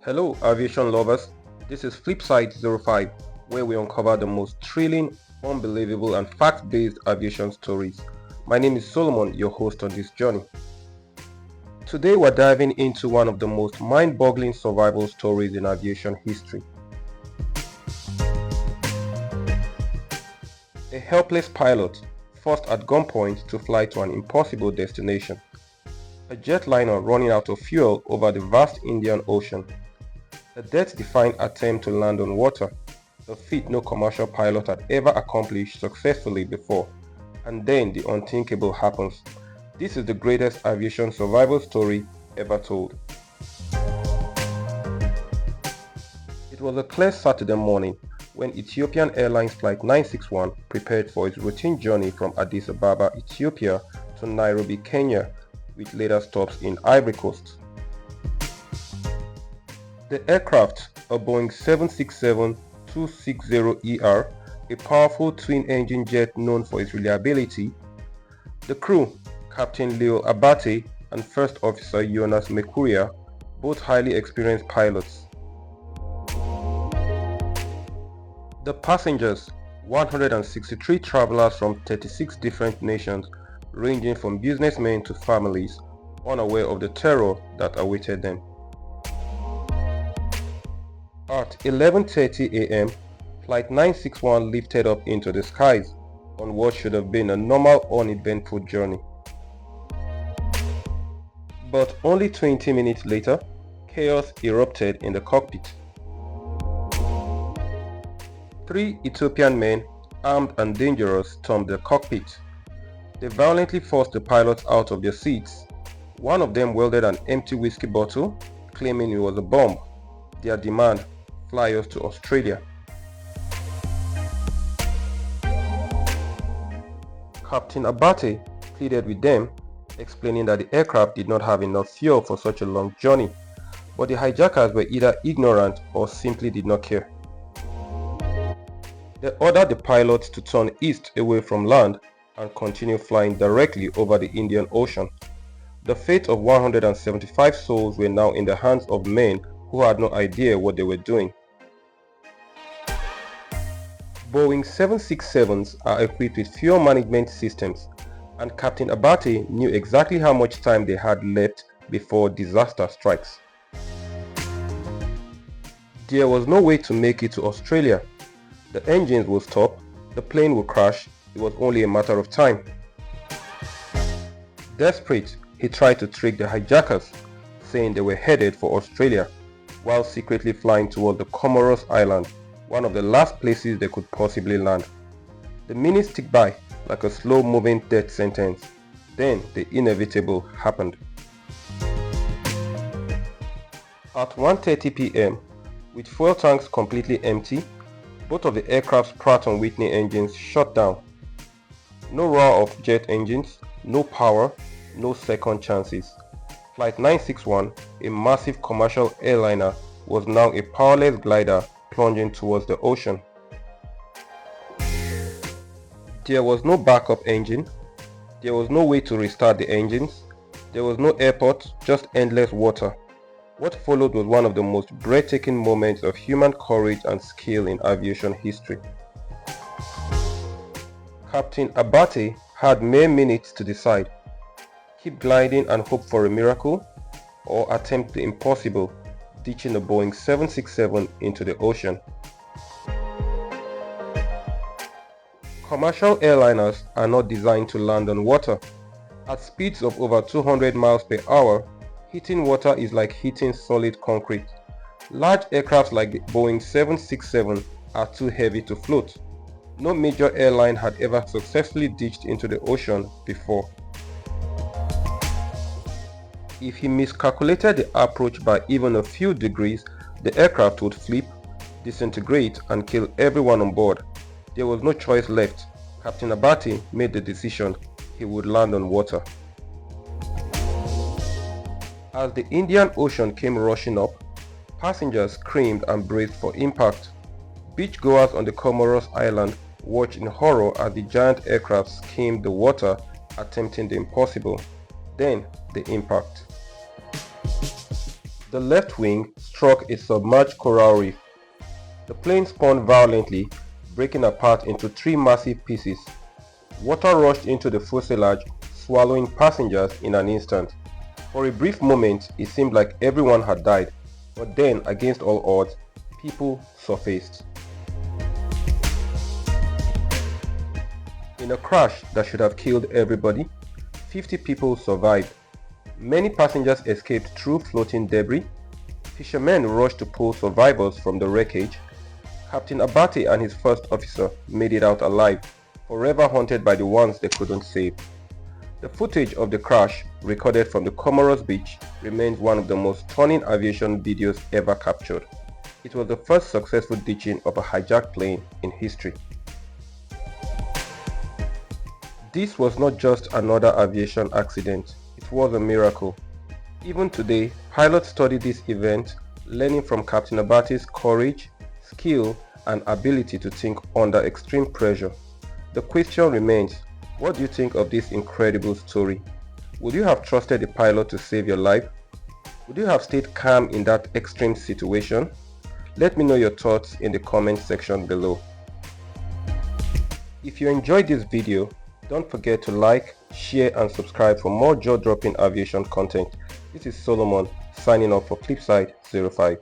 Hello, aviation lovers. This is Flipside 05, where we uncover the most thrilling, unbelievable, and fact-based aviation stories. My name is Solomon, your host on this journey. Today, we're diving into one of the most mind-boggling survival stories in aviation history. A helpless pilot, forced at gunpoint to fly to an impossible destination. A jetliner running out of fuel over the vast Indian Ocean. A death-defying attempt to land on water, a feat no commercial pilot had ever accomplished successfully before. And then the unthinkable happens. This is the greatest aviation survival story ever told. It was a clear Saturday morning when Ethiopian Airlines Flight 961 prepared for its routine journey from Addis Ababa, Ethiopia to Nairobi, Kenya, with later stops in Ivory Coast. The aircraft, a Boeing 767-260ER, a powerful twin-engine jet known for its reliability. The crew, Captain Leo Abate and First Officer Jonas Mekuria, both highly experienced pilots. The passengers, 163 travelers from 36 different nations, ranging from businessmen to families, unaware of the terror that awaited them. At 11:30 a.m., Flight 961 lifted up into the skies on what should have been a normal, uneventful journey. But only 20 minutes later, chaos erupted in the cockpit. Three Ethiopian men, armed and dangerous, stormed the cockpit. They violently forced the pilots out of their seats. One of them wielded an empty whiskey bottle, claiming it was a bomb. Their demand: fly us to Australia. Captain Abate pleaded with them, explaining that the aircraft did not have enough fuel for such a long journey, but the hijackers were either ignorant or simply did not care. They ordered the pilots to turn east away from land and continue flying directly over the Indian Ocean. The fate of 175 souls were now in the hands of men who had no idea what they were doing. Boeing 767s are equipped with fuel management systems, and Captain Abate knew exactly how much time they had left before disaster strikes. There was no way to make it to Australia. The engines would stop, the plane would crash, it was only a matter of time. Desperate, he tried to trick the hijackers, saying they were headed for Australia, while secretly flying toward the Comoros Islands, one of the last places they could possibly land. The minutes ticked by like a slow-moving death sentence. Then the inevitable happened. At 1:30 p.m., with fuel tanks completely empty, both of the aircraft's Pratt & Whitney engines shut down. No roar of jet engines, no power, no second chances. Flight 961, a massive commercial airliner, was now a powerless glider plunging towards the ocean. There was no backup engine. There was no way to restart the engines. There was no airport, just endless water. What followed was one of the most breathtaking moments of human courage and skill in aviation history. Captain Abate had mere minutes to decide: keep gliding and hope for a miracle, or attempt the impossible, ditching the Boeing 767 into the ocean. Commercial airliners are not designed to land on water. At speeds of over 200 miles per hour, hitting water is like hitting solid concrete. Large aircraft like the Boeing 767 are too heavy to float. No major airline had ever successfully ditched into the ocean before. If he miscalculated the approach by even a few degrees, the aircraft would flip, disintegrate, and kill everyone on board. There was no choice left. Captain Abate made the decision: he would land on water. As the Indian Ocean came rushing up, passengers screamed and braced for impact. Beachgoers on the Comoros Islands watched in horror as the giant aircraft skimmed the water, attempting the impossible. Then the impact. The left wing struck a submerged coral reef. The plane spun violently, breaking apart into 3 massive pieces. Water rushed into the fuselage, swallowing passengers in an instant. For a brief moment, it seemed like everyone had died, but then, against all odds, people surfaced. In a crash that should have killed everybody, 50 people survived. Many passengers escaped through floating debris. Fishermen rushed to pull survivors from the wreckage. Captain Abate and his first officer made it out alive, forever haunted by the ones they couldn't save. The footage of the crash, recorded from the Comoros beach, remains one of the most stunning aviation videos ever captured. It was the first successful ditching of a hijacked plane in history. This was not just another aviation accident, it was a miracle. Even today, pilots study this event, learning from Captain Abate's courage, skill, and ability to think under extreme pressure. The question remains, what do you think of this incredible story? Would you have trusted a pilot to save your life? Would you have stayed calm in that extreme situation? Let me know your thoughts in the comment section below. If you enjoyed this video, don't forget to like, share and subscribe for more jaw-dropping aviation content. This is Solomon signing off for Clipside 05.